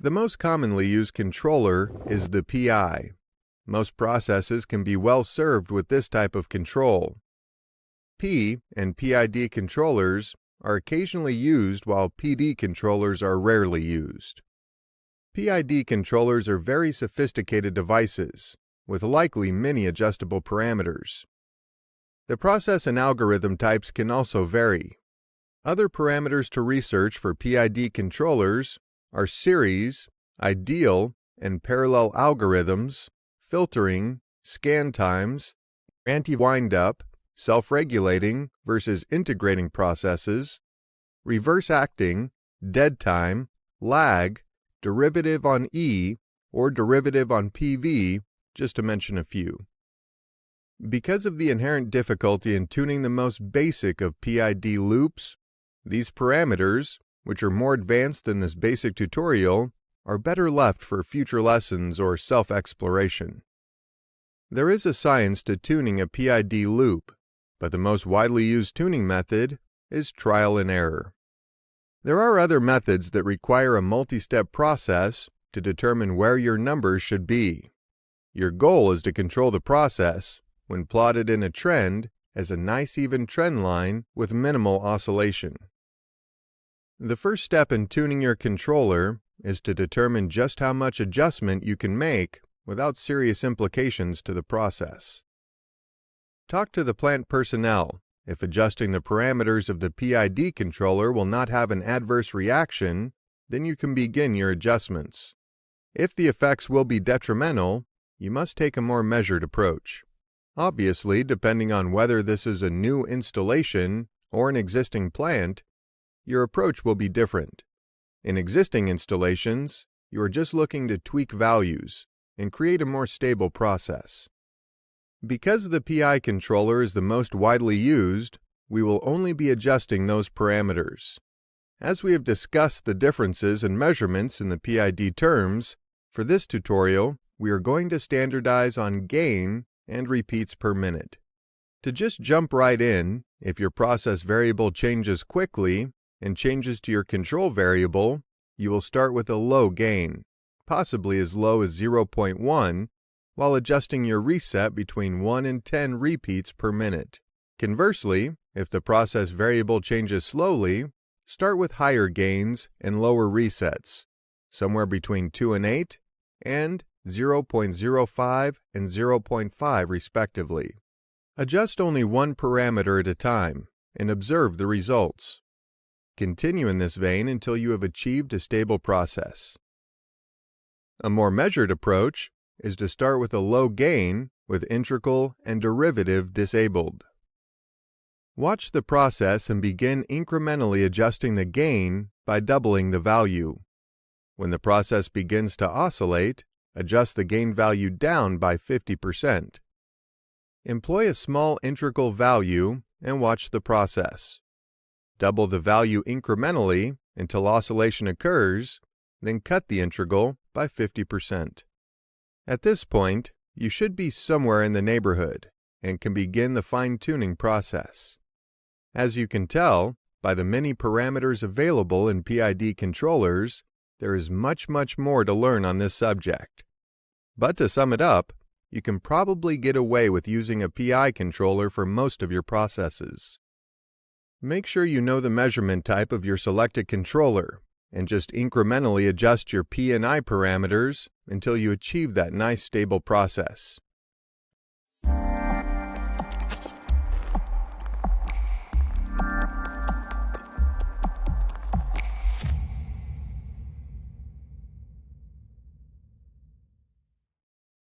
The most commonly used controller is the PI. Most processes can be well served with this type of control. P and PID controllers are occasionally used while PD controllers are rarely used. PID controllers are very sophisticated devices, with likely many adjustable parameters. The process and algorithm types can also vary. Other parameters to research for PID controllers are series, ideal, and parallel algorithms, filtering, scan times, anti-windup, self-regulating versus integrating processes, reverse acting, dead time, lag, derivative on E, or derivative on PV, just to mention a few. Because of the inherent difficulty in tuning the most basic of PID loops, these parameters, which are more advanced than this basic tutorial, are better left for future lessons or self-exploration. There is a science to tuning a PID loop, but the most widely used tuning method is trial and error. There are other methods that require a multi-step process to determine where your numbers should be. Your goal is to control the process, when plotted in a trend, as a nice even trend line with minimal oscillation. The first step in tuning your controller is to determine just how much adjustment you can make without serious implications to the process. Talk to the plant personnel if adjusting the parameters of the PID controller will not have an adverse reaction, then you can begin your adjustments. If the effects will be detrimental, you must take a more measured approach. Obviously, depending on whether this is a new installation or an existing plant, your approach will be different. In existing installations, you are just looking to tweak values and create a more stable process. Because the PI controller is the most widely used, we will only be adjusting those parameters. As we have discussed the differences in measurements in the PID terms, for this tutorial, we are going to standardize on gain and repeats per minute. To just jump right in, if your process variable changes quickly and changes to your control variable, you will start with a low gain, possibly as low as 0.1, while adjusting your reset between 1 and 10 repeats per minute. Conversely, if the process variable changes slowly, start with higher gains and lower resets, somewhere between 2 and 8, and 0.05 and 0.5 respectively. Adjust only one parameter at a time, and observe the results. Continue in this vein until you have achieved a stable process. A more measured approach is to start with a low gain with integral and derivative disabled. Watch the process and begin incrementally adjusting the gain by doubling the value. When the process begins to oscillate, adjust the gain value down by 50%. Employ a small integral value and watch the process. Double the value incrementally until oscillation occurs, then cut the integral by 50%. At this point, you should be somewhere in the neighborhood and can begin the fine-tuning process. As you can tell, by the many parameters available in PID controllers, there is much more to learn on this subject. But to sum it up, you can probably get away with using a PI controller for most of your processes. Make sure you know the measurement type of your selected controller, and just incrementally adjust your P and I parameters until you achieve that nice stable process.